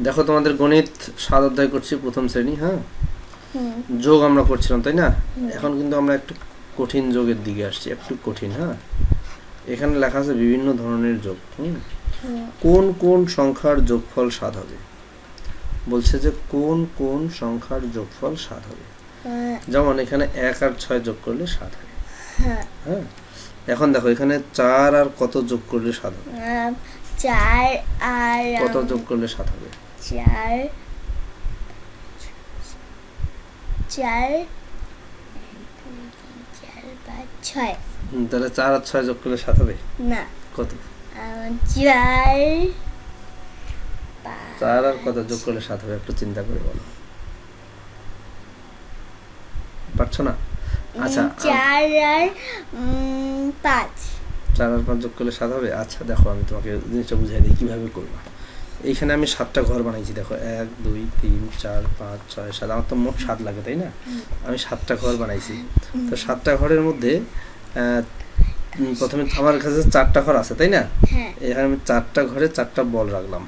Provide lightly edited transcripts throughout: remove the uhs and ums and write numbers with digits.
দেখো তোমাদের গণিত 7 অধ্যায় করছি, প্রথম শ্রেণী। হ্যাঁ, যোগ আমরা করছিলাম, তাই না? এখন কিন্তু আমরা একটু কঠিন যোগের দিকে আসছি, একটু কঠিন। হ্যাঁ, এখানে লেখা আছে বিভিন্ন ধরনের যোগ। কোন কোন সংখ্যার যোগফল 7 হবে? বলছে যে কোন কোন সংখ্যার যোগফল 7 হবে। যেমন এখানে 1 আর 6 যোগ করলে 7 হয়। হ্যাঁ, এখন দেখো এখানে 4 আর কত যোগ করলে 7 হবে? 4 আর কত যোগ করলে 7 হবে? 4 4 5 6। তাহলে 4 আর 6 যোগ করলে 7 হবে না, কত? 4 আর কত যোগ করলে 7 হবে? একটু চিন্তা করে বলো, পারছো না? আচ্ছা, 4 আর 5। 4 আর 5 যোগ করলে 7 হবে। আচ্ছা দেখো, আমি তোমাকে জিনিসটা বুঝাই দিই কিভাবে করবা। এইখানে আমি 7টা ঘর বানাইছি। দেখো 1 2 3 4 5 6 7, আমার তো মোট 7 লাগে, তাই না? আমি 7টা ঘর বানাইছি। তো 7টা ঘরের মধ্যে প্রথমে আমার কাছে 4টা ঘর আছে, তাই না? এখানে আমি 4টা ঘরে 4টা বল রাখলাম।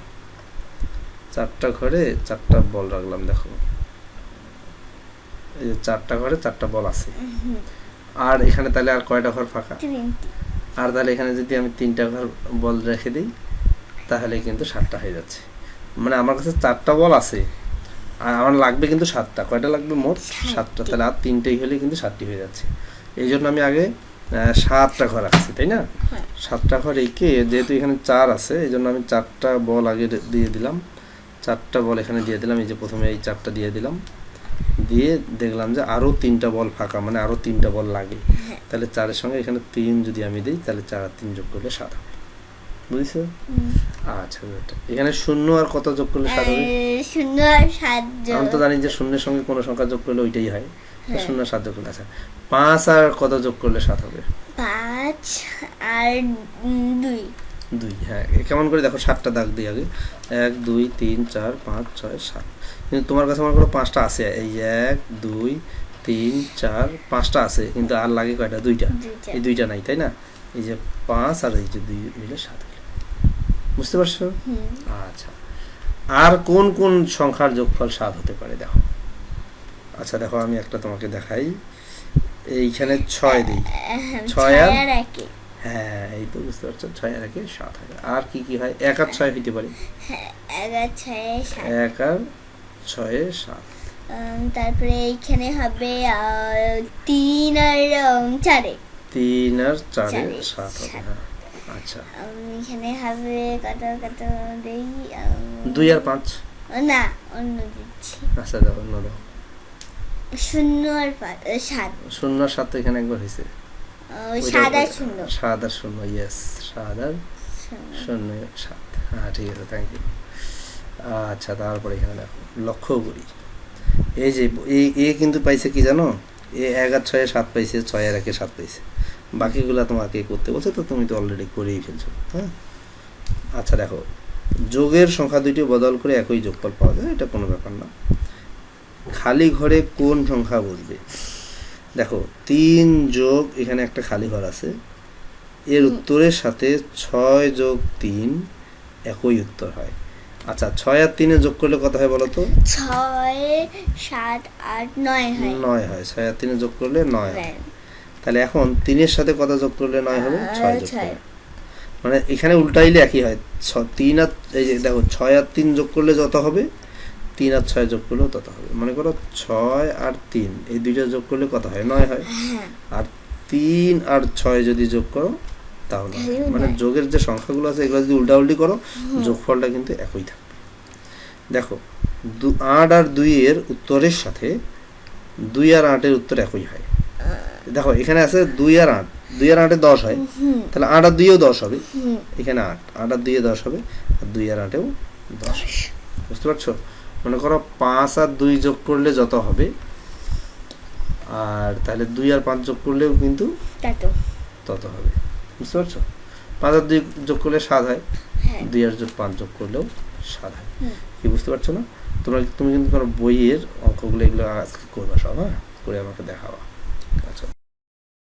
4টা ঘরে 4টা বল রাখলাম। দেখো এই যে 4টা ঘরে 4টা বল আছে। আর এখানে তাহলে আর কয়টা ঘর ফাঁকা? আর তাহলে এখানে যদি আমি 3টা ঘর বল রেখে দিই তাহলে কিন্তু 7টা হয়ে যাচ্ছে। মানে আমার কাছে 4টা বল আছে আর আমার লাগবে কিন্তু 7টা। কয়টা লাগবে? মোট 7টা। তাহলে আর 3টেই হলে কিন্তু 7টি হয়ে যাচ্ছে। এই জন্য আমি আগে 7টা ঘর রাখছি, তাই না? 7টা ঘর এঁকে, যেহেতু এখানে 4 আছে এই জন্য আমি 4টা বল আগে দিয়ে দিলাম। 4টা বল এখানে দিয়ে দিলাম। এই যে প্রথমে এই 4টা দিয়ে দিলাম, দিয়ে দেখলাম যে আরও 3টা বল ফাঁকা, মানে আরও 3টা বল লাগে। তাহলে 4-এর সঙ্গে এখানে 3 যদি আমি দিই তাহলে 4 আর 3 যোগ করলে 7 হবে। বুঝছো? আচ্ছা, এখানে 0 আর কত যোগ করলে 7 হবে? 0 আর 7 যোগ। আমি তো জানি যে 0-এর সঙ্গে কোনো সংখ্যা যোগ করলে ওইটাই হয়। 0 আর 7 যোগ করলে। আচ্ছা, 5 আর কত যোগ করলে 7 হবে? 5 আর 2। 2। হ্যাঁ, কেমন করে দেখো, 7টা দাগ দিই আগে। 1 2 3 4 5 6 7। কিন্তু তোমার কাছে মনে করো 5টা আছে। এই 1 2 3 4 5টা আছে, কিন্তু আর লাগে কয়টা? 2টা। এই 2টা নাই, তাই না? এই যে 5 আর এই যে 2 মিলে 7 হলো। বুঝতে পারছো? আচ্ছা, আর কোন কোন সংখ্যার যোগফল 7 হতে পারে দেখো। আচ্ছা দেখো, আমি একটা তোমাকে দেখাই। এইখানে 6 দিই। 6 আর 1। হ্যাঁ, এই তো বুঝতে পারছো, 6 আর 1 7 হয়। আর কি কি হয়? 1 আর 6 হইতে পারে। 1 আর 6 7। 1 আর 6 7। তারপরে এইখানে হবে 3 আর 4। 3 আর 4 7 হবে। হ্যাঁ, আচ্ছা। এখানে হবে কত কত দেই? 2 আর 5। না, অন্য দিচ্ছি। আচ্ছা দাও, অন্য দাও। 0 আর 7। 0 আর 7 তো এখানে একবার হয়েছে। 7 আর 0। 7 আর 0, ইয়েস, 7 আর 0 7। হ্যাঁ ঠিক আছে, থ্যাংক ইউ। আচ্ছা, তারপরে এখানে দেখো, লক্ষ্য করি। এই যে এ কিন্তু পাইছে কি জানো? এ 1 আর 6 7 পাইছে, 6 আর 1 7 পাইছে। বাকিগুলো তোমাকে করতে বলছে, তো তুমি তো অলরেডি করেই ফেলছো। হ্যাঁ, আচ্ছা দেখো, যোগের সংখ্যা দুইটি বদল করে একই যোগফল পাওয়া যায়, এটা কোনো ব্যাপার না। খালি ঘরে কোন সংখ্যা বসবে? দেখো 3 যোগ, এখানে একটা খালি ঘর আছে, এর উত্তরের সাথে 6 যোগ 3 একই উত্তর হয়। আচ্ছা, 6 আর 3 যোগ করলে কত হয় বলো তো? 6 7 8 9 হয়। 9 হয়। 6 আর 3 যোগ করলে 9 হয়। তাহলে এখন 3-এর সাথে কত যোগ করলে 9 হবে? 6 যোগ করলে। মানে এখানে উল্টাইলে একই হয়। 3 আর এই যে দেখো, 6 আর 3 যোগ করলে যত হবে, 3 আর 6 যোগ করলেও তত হবে। মনে করো 6 আর 3 এই দুইটা যোগ করলে কত হয়? 9 হয়। আর 3 আর 6 যদি যোগ করো তাহলে মানে যোগের যে সংখ্যাগুলো আছে এগুলো যদি উল্টাউল্টি করো, যোগফলটা কিন্তু একই থাকবে। দেখো 8 আর 2 এর উত্তরের সাথে 2 আর 8 এর উত্তর একই হয়। দেখো এখানে আছে 2 আর 8, 2 আর 8 এ 10 হয়, তাহলে 8 আর 2 এও 10 হবে। এখানে 8 আর 2 এ 10 হবে, আর 2 আর 8 এও 10। বুঝতে পারছো? মনে করো 5 আর 2 যোগ করলে যত হবে, আর তাহলে 2 আর 5 যোগ করলেও কিন্তু তত হবে। বুঝতে পারছো? 5 আর 2 যোগ করলে 7 হয়, 2 আর 5 যোগ করলেও 7 হয়। কি বুঝতে পারছো না? তুমি কিন্তু তোমার বইয়ের অঙ্কগুলো এগুলো আজকে করবা সব। হ্যাঁ, করে আমাকে দেখাবা।